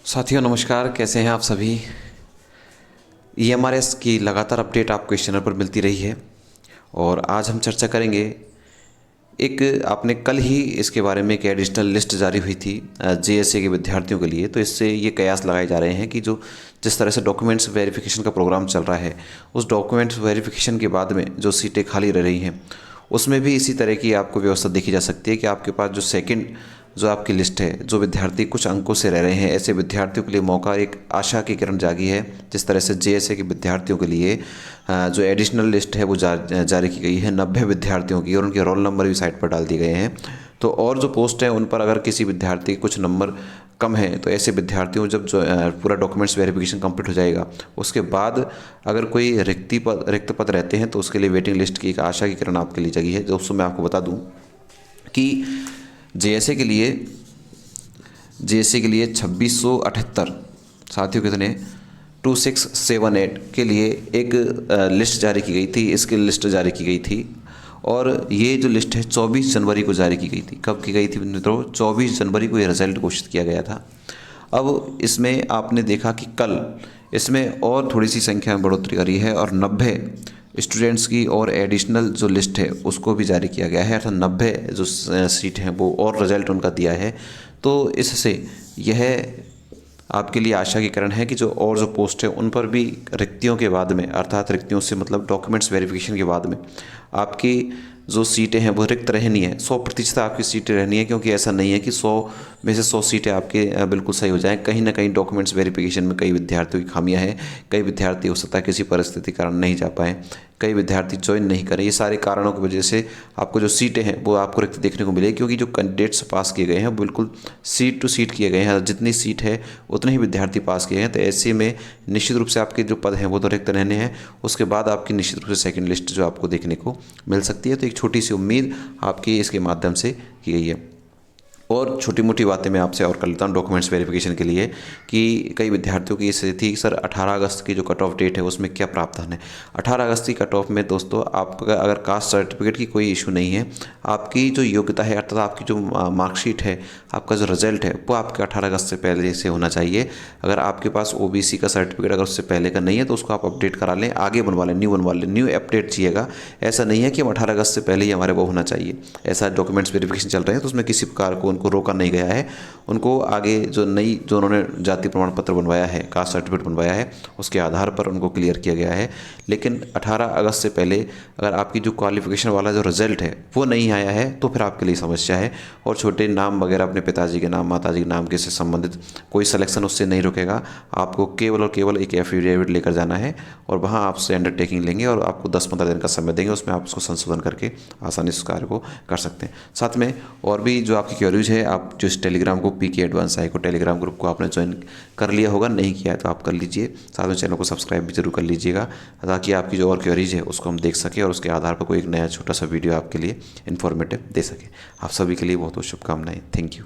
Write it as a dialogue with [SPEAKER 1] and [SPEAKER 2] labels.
[SPEAKER 1] साथियों नमस्कार, कैसे हैं आप सभी। ईएमआरएस की लगातार अपडेट आपको इस चैनल पर मिलती रही है और आज हम चर्चा करेंगे। एक आपने कल ही इसके बारे में एक एडिशनल लिस्ट जारी हुई थी जेएसए के विद्यार्थियों के लिए। तो इससे ये कयास लगाए जा रहे हैं कि जो जिस तरह से डॉक्यूमेंट्स वेरिफिकेशन का प्रोग्राम चल रहा है, उस डॉक्यूमेंट्स वेरिफिकेशन के बाद में जो सीटें खाली रह रही हैं उसमें भी इसी तरह की आपको व्यवस्था देखी जा सकती है कि आपके पास जो सेकंड जो आपकी लिस्ट है, जो विद्यार्थी कुछ अंकों से रह रहे हैं, ऐसे विद्यार्थियों के लिए मौका, एक आशा की किरण जागी है। जिस तरह से जेएसए के विद्यार्थियों के लिए जो एडिशनल लिस्ट है वो जारी की गई है 90 विद्यार्थियों की, और उनके रोल नंबर भी साइट पर डाल दिए गए हैं। तो और जो पोस्ट हैं उन पर अगर किसी विद्यार्थी के कुछ नंबर कम है तो ऐसे विद्यार्थियों जब जो पूरा डॉक्यूमेंट्स वेरिफिकेशन कंप्लीट हो जाएगा उसके बाद अगर कोई रिक्त पद रहते हैं तो उसके लिए वेटिंग लिस्ट की एक आशा की किरण आपके लिए जगी है। दोस्तों मैं आपको बता दूं कि जेएसए के लिए 2678 साथियों कितने 2678 के लिए एक लिस्ट जारी की गई थी, इसकी लिस्ट जारी की गई थी। और ये जो लिस्ट है 24 जनवरी को जारी की गई थी। कब की गई थी मित्रों? 24 जनवरी को ये रिजल्ट घोषित किया गया था। अब इसमें आपने देखा कि कल इसमें और थोड़ी सी संख्या में बढ़ोतरी करी है और 90 स्टूडेंट्स की और एडिशनल जो लिस्ट है उसको भी जारी किया गया है, अर्थात 90 जो सीट हैं वो और रिजल्ट उनका दिया है। तो इससे यह आपके लिए आशा की किरण है कि जो और जो पोस्ट है उन पर भी रिक्तियों के बाद में, अर्थात रिक्तियों से मतलब डॉक्यूमेंट्स वेरिफिकेशन के बाद में आपकी जो सीटें हैं वो रिक्त रहनी है। 100% आपकी सीटें रहनी है, क्योंकि ऐसा नहीं है कि 100 में से 100 सीटें आपके बिल्कुल सही हो जाएं। कहीं ना कहीं डॉक्यूमेंट्स वेरिफिकेशन में कई विद्यार्थियों की खामियां हैं। कई विद्यार्थी हो सकता है किसी परिस्थिति कारण नहीं जा पाएँ, कई विद्यार्थी ज्वाइन नहीं करें। ये सारे कारणों की वजह से आपको जो सीटें हैं वो आपको रिक्त देखने को मिलेगी, क्योंकि जो कैंडिडेट्स पास किए गए हैं बिल्कुल सीट टू सीट किए गए हैं। जितनी सीट है उतने ही विद्यार्थी पास किए हैं। तो ऐसे में निश्चित रूप से आपके जो पद हैं वो तो रिक्त रहने हैं। उसके बाद आपकी निश्चित रूप से सेकंड लिस्ट जो आपको देखने को मिल सकती है। तो एक छोटी सी उम्मीद आपकी इसके माध्यम से की गई है। और छोटी मोटी बातें मैं आपसे और कर लेता हूँ डॉक्यूमेंट्स वेरिफिकेशन के लिए, कि कई विद्यार्थियों की ये स्थिति थी सर 18 अगस्त की जो कट ऑफ डेट है उसमें क्या प्रावधान है। 18 अगस्त की कट ऑफ में दोस्तों आपका अगर कास्ट सर्टिफिकेट की कोई इशू नहीं है, आपकी जो योग्यता है अर्थात आपकी जो मार्कशीट है, आपका जो रिजल्ट है वो आपके 18 अगस्त से पहले से होना चाहिए। अगर आपके पास ओबीसी का सर्टिफिकेट अगर उससे पहले का नहीं है तो उसको आप अपडेट करा लें, आगे बनवा लें, न्यू बनवा लें, न्यू अपडेट चाहिएगा। ऐसा नहीं है कि हम 18 अगस्त से पहले ही हमारे वो होना चाहिए। ऐसा डॉक्यूमेंट्स वेरिफिकेशन चल रहे हैं तो उसमें किसी प्रकार को उनको रोका नहीं गया है। उनको आगे जो नई जो उन्होंने जाति प्रमाण पत्र बनवाया है, कास्ट सर्टिफिकेट बनवाया है, उसके आधार पर उनको क्लियर किया गया है। लेकिन 18 अगस्त से पहले अगर आपकी जो क्वालिफिकेशन वाला जो रिजल्ट है वो नहीं आया है तो फिर आपके लिए समस्या है। और छोटे नाम वगैरह अपने पिताजी के नाम, माताजी के नाम के से संबंधित कोई सिलेक्शन उससे नहीं रुकेगा। आपको केवल और केवल एक एफिडेविट लेकर जाना है और वहाँ आपसे अंडरटेकिंग लेंगे और आपको 10-15 दिन का समय देंगे। उसमें आप उसको संशोधन करके आसानी से उस कार्य को कर सकते हैं। साथ में और भी जो आपकी क्वेरीज है, आप जो इस टेलीग्राम को पीके एडवांस आई को टेलीग्राम ग्रुप को आपने ज्वाइन कर लिया होगा, नहीं किया है तो आप कर लीजिए। साथ में चैनल को सब्सक्राइब भी जरूर कर लीजिएगा ताकि आपकी जो और क्वेरीज है उसको हम देख सकें और उसके आधार पर कोई एक नया छोटा सा वीडियो आपके लिए इन्फॉर्मेटिव दे सके। आप सभी के लिए बहुत बहुत शुभकामनाएं। Thank you.